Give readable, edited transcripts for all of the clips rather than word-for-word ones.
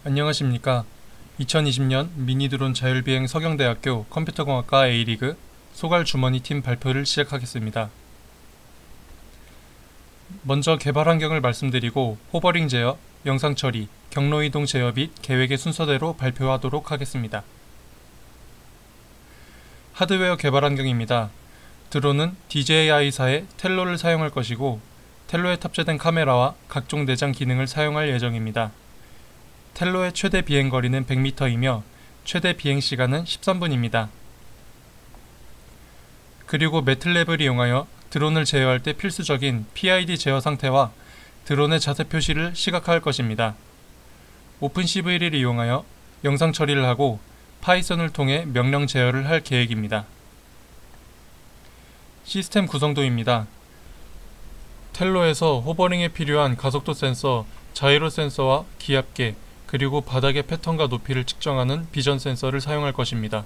안녕하십니까. 2020년 미니드론 자율비행 서경대학교 컴퓨터공학과 A리그 소갈주머니팀 발표를 시작하겠습니다. 먼저 개발 환경을 말씀드리고 호버링 제어, 영상 처리, 경로이동 제어 및 계획의 순서대로 발표하도록 하겠습니다. 하드웨어 개발 환경입니다. 드론은 DJI사의 텔로를 사용할 것이고 텔로에 탑재된 카메라와 각종 내장 기능을 사용할 예정입니다. 텔로의 최대 비행거리는 100m이며 최대 비행시간은 13분입니다. 그리고 매틀랩을 이용하여 드론을 제어할 때 필수적인 PID 제어 상태와 드론의 자세 표시를 시각화할 것입니다. 오픈CV를 이용하여 영상 처리를 하고 파이썬을 통해 명령 제어를 할 계획입니다. 시스템 구성도입니다. 텔로에서 호버링에 필요한 가속도 센서, 자이로 센서와 기압계, 그리고 바닥의 패턴과 높이를 측정하는 비전 센서를 사용할 것입니다.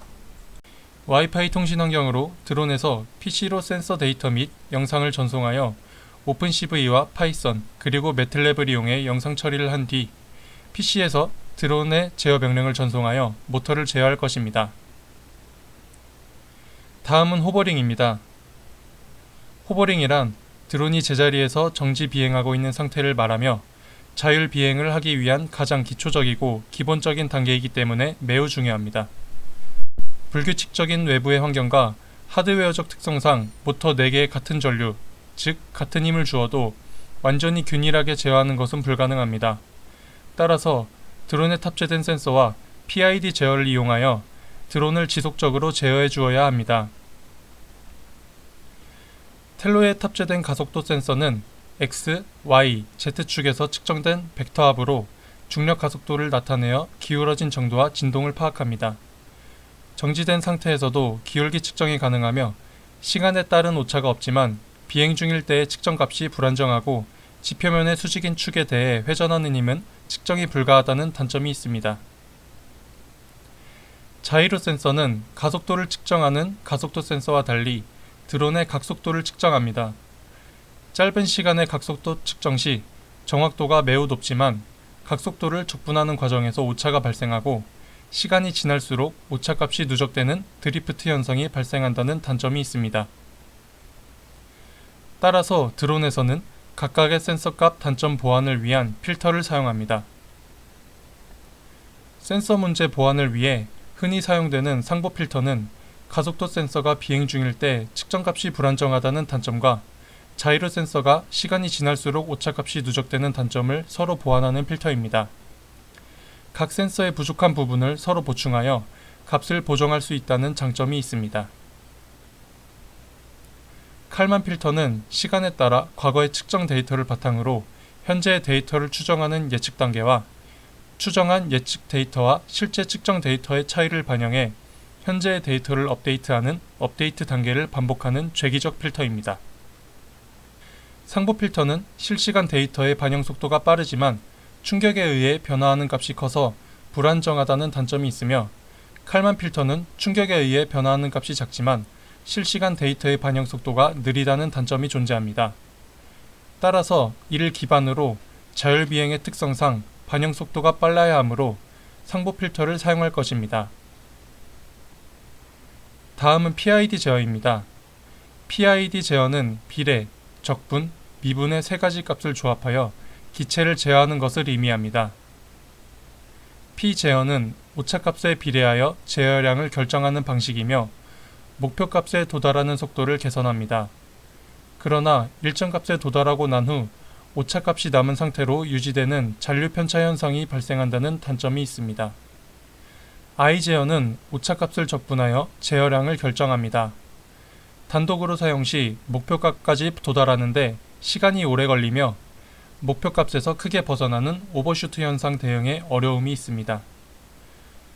와이파이 통신 환경으로 드론에서 PC로 센서 데이터 및 영상을 전송하여 오픈CV와 파이썬 그리고 매틀랩을 이용해 영상 처리를 한 뒤 PC에서 드론의 제어 명령을 전송하여 모터를 제어할 것입니다. 다음은 호버링입니다. 호버링이란 드론이 제자리에서 정지 비행하고 있는 상태를 말하며 자율 비행을 하기 위한 가장 기초적이고 기본적인 단계이기 때문에 매우 중요합니다. 불규칙적인 외부의 환경과 하드웨어적 특성상 모터 4개의 같은 전류, 즉 같은 힘을 주어도 완전히 균일하게 제어하는 것은 불가능합니다. 따라서 드론에 탑재된 센서와 PID 제어를 이용하여 드론을 지속적으로 제어해 주어야 합니다. 텔로에 탑재된 가속도 센서는 X, Y, Z축에서 측정된 벡터 합으로 중력 가속도를 나타내어 기울어진 정도와 진동을 파악합니다. 정지된 상태에서도 기울기 측정이 가능하며 시간에 따른 오차가 없지만 비행 중일 때의 측정값이 불안정하고 지표면의 수직인 축에 대해 회전하는 힘은 측정이 불가하다는 단점이 있습니다. 자이로 센서는 가속도를 측정하는 가속도 센서와 달리 드론의 각속도를 측정합니다. 짧은 시간의 각속도 측정 시 정확도가 매우 높지만 각속도를 적분하는 과정에서 오차가 발생하고 시간이 지날수록 오차값이 누적되는 드리프트 현상이 발생한다는 단점이 있습니다. 따라서 드론에서는 각각의 센서값 단점 보완을 위한 필터를 사용합니다. 센서 문제 보완을 위해 흔히 사용되는 상보 필터는 가속도 센서가 비행 중일 때 측정값이 불안정하다는 단점과 자이로 센서가 시간이 지날수록 오차값이 누적되는 단점을 서로 보완하는 필터입니다. 각 센서의 부족한 부분을 서로 보충하여 값을 보정할 수 있다는 장점이 있습니다. 칼만 필터는 시간에 따라 과거의 측정 데이터를 바탕으로 현재의 데이터를 추정하는 예측 단계와 추정한 예측 데이터와 실제 측정 데이터의 차이를 반영해 현재의 데이터를 업데이트하는 업데이트 단계를 반복하는 죄기적 필터입니다. 상보 필터는 실시간 데이터의 반영 속도가 빠르지만 충격에 의해 변화하는 값이 커서 불안정하다는 단점이 있으며 칼만 필터는 충격에 의해 변화하는 값이 작지만 실시간 데이터의 반영 속도가 느리다는 단점이 존재합니다. 따라서 이를 기반으로 자율비행의 특성상 반영 속도가 빨라야 하므로 상보 필터를 사용할 것입니다. 다음은 PID 제어입니다. PID 제어는 비례, 적분, 미분의 세 가지 값을 조합하여 기체를 제어하는 것을 의미합니다. P 제어는 오차값에 비례하여 제어량을 결정하는 방식이며 목표값에 도달하는 속도를 개선합니다. 그러나 일정 값에 도달하고 난 후 오차값이 남은 상태로 유지되는 잔류 편차 현상이 발생한다는 단점이 있습니다. I 제어는 오차값을 적분하여 제어량을 결정합니다. 단독으로 사용 시 목표값까지 도달하는데 시간이 오래 걸리며 목표값에서 크게 벗어나는 오버슈트 현상 대응에 어려움이 있습니다.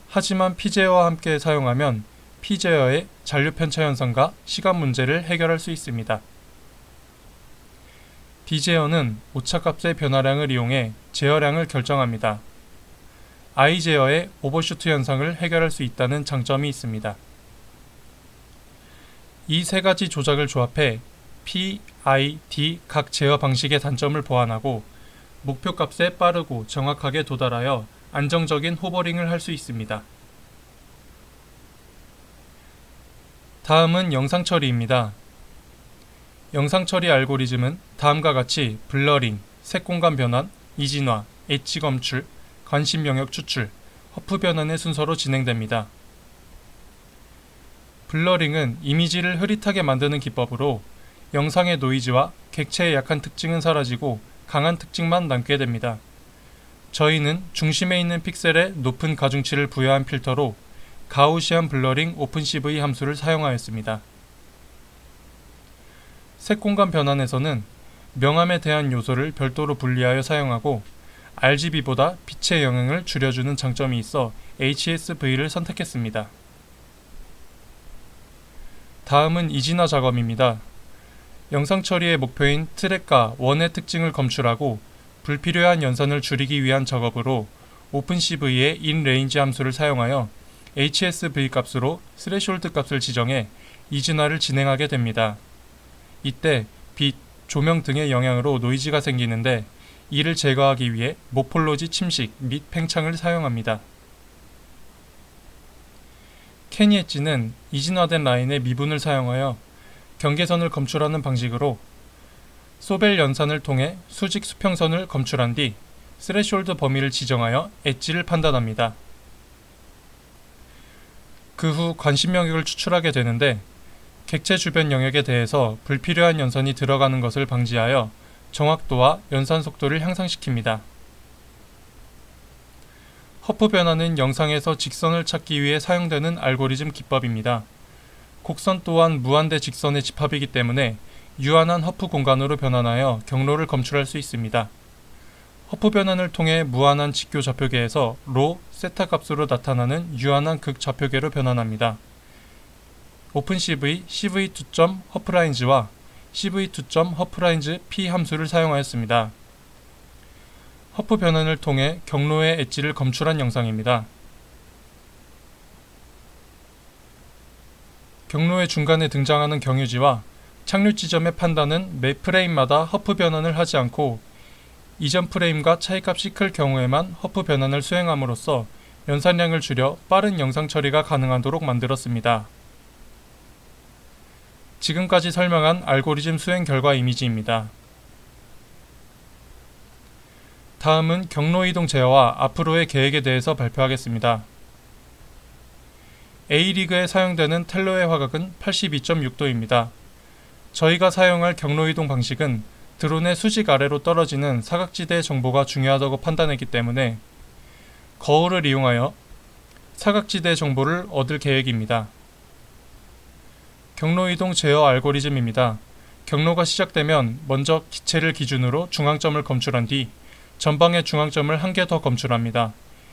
하지만 P제어와 함께 사용하면 P제어의 잔류 편차 현상과 시간 문제를 해결할 수 있습니다. D제어는 오차값의 변화량을 이용해 제어량을 결정합니다. I제어의 오버슈트 현상을 해결할 수 있다는 장점이 있습니다. 이 세 가지 조작을 조합해 P, I, D 각 제어 방식의 단점을 보완하고 목표값에 빠르고 정확하게 도달하여 안정적인 호버링을 할 수 있습니다. 다음은 영상 처리입니다. 영상 처리 알고리즘은 다음과 같이 블러링, 색공간 변환, 이진화, 엣지 검출, 관심 영역 추출, 허프 변환의 순서로 진행됩니다. 블러링은 이미지를 흐릿하게 만드는 기법으로 영상의 노이즈와 객체의 약한 특징은 사라지고 강한 특징만 남게 됩니다. 저희는 중심에 있는 픽셀에 높은 가중치를 부여한 필터로 가우시안 블러링 오픈CV 함수를 사용하였습니다. 색공간 변환에서는 명암에 대한 요소를 별도로 분리하여 사용하고 RGB보다 빛의 영향을 줄여주는 장점이 있어 HSV를 선택했습니다. 다음은 이진화 작업입니다. 영상 처리의 목표인 트랙과 원의 특징을 검출하고 불필요한 연산을 줄이기 위한 작업으로 오픈CV의 inRange 함수를 사용하여 HSV 값으로 스레숄드 값을 지정해 이진화를 진행하게 됩니다. 이때 빛, 조명 등의 영향으로 노이즈가 생기는데 이를 제거하기 위해 모폴로지 침식 및 팽창을 사용합니다. 캐니 엣지는 이진화된 라인의 미분을 사용하여 경계선을 검출하는 방식으로 소벨 연산을 통해 수직 수평선을 검출한 뒤 스레숄드 범위를 지정하여 엣지를 판단합니다. 그 후 관심 영역을 추출하게 되는데 객체 주변 영역에 대해서 불필요한 연산이 들어가는 것을 방지하여 정확도와 연산 속도를 향상시킵니다. 허프 변환은 영상에서 직선을 찾기 위해 사용되는 알고리즘 기법입니다. 곡선 또한 무한대 직선의 집합이기 때문에 유한한 허프 공간으로 변환하여 경로를 검출할 수 있습니다. 허프 변환을 통해 무한한 직교 좌표계에서 로, 세타 값으로 나타나는 유한한 극 좌표계로 변환합니다. 오픈CV cv2.hoprange와 cv2.hoprange p 함수를 사용하였습니다. 허프 변환을 통해 경로의 엣지를 검출한 영상입니다. 경로의 중간에 등장하는 경유지와 착륙 지점의 판단은 매 프레임마다 허프 변환을 하지 않고 이전 프레임과 차이값이 클 경우에만 허프 변환을 수행함으로써 연산량을 줄여 빠른 영상 처리가 가능하도록 만들었습니다. 지금까지 설명한 알고리즘 수행 결과 이미지입니다. 다음은 경로 이동 제어와 앞으로의 계획에 대해서 발표하겠습니다. A리그에 사용되는 텔러의 화각은 82.6도입니다. 저희가 사용할 경로 이동 방식은 드론의 수직 아래로 떨어지는 사각지대의 정보가 중요하다고 판단했기 때문에 거울을 이용하여 사각지대 정보를 얻을 계획입니다. 경로 이동 제어 알고리즘입니다. 경로가 시작되면 먼저 기체를 기준으로 중앙점을 검출한 뒤 전방의 중앙점을 한 개 더 검출합니다.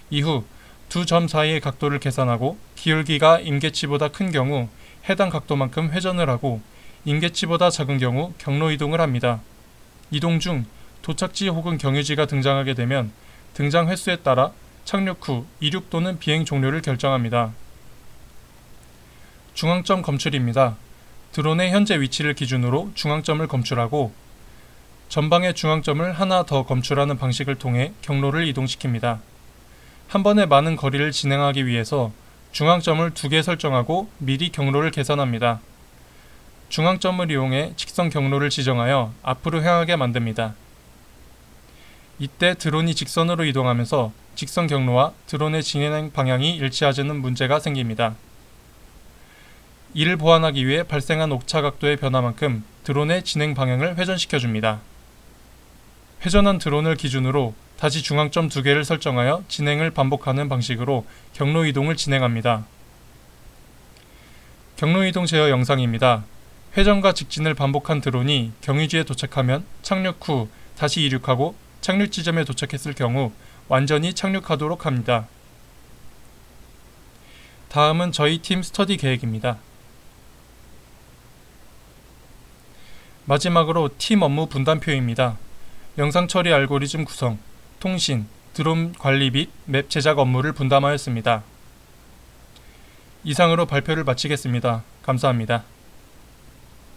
이후 두 점 사이의 각도를 계산하고 기울기가 임계치보다 큰 경우 해당 각도만큼 회전을 하고 임계치보다 작은 경우 경로 이동을 합니다. 이동 중 도착지 혹은 경유지가 등장하게 되면 등장 횟수에 따라 착륙 후 이륙 또는 비행 종료를 결정합니다. 중앙점 검출입니다. 드론의 현재 위치를 기준으로 중앙점을 검출하고 전방의 중앙점을 하나 더 검출하는 방식을 통해 경로를 이동시킵니다. 한 번에 많은 거리를 진행하기 위해서 중앙점을 2개 설정하고 미리 경로를 계산합니다. 중앙점을 이용해 직선 경로를 지정하여 앞으로 향하게 만듭니다. 이때 드론이 직선으로 이동하면서 직선 경로와 드론의 진행 방향이 일치하지는 문제가 생깁니다. 이를 보완하기 위해 발생한 옥차 각도의 변화만큼 드론의 진행 방향을 회전시켜줍니다. 회전한 드론을 기준으로 다시 중앙점 2개를 설정하여 진행을 반복하는 방식으로 경로 이동을 진행합니다. 경로 이동 제어 영상입니다. 회전과 직진을 반복한 드론이 경유지에 도착하면 착륙 후 다시 이륙하고 착륙 지점에 도착했을 경우 완전히 착륙하도록 합니다. 다음은 저희 팀 스터디 계획입니다. 마지막으로 팀 업무 분담표입니다. 영상 처리 알고리즘 구성, 통신, 드론 관리 및 맵 제작 업무를 분담하였습니다. 이상으로 발표를 마치겠습니다. 감사합니다.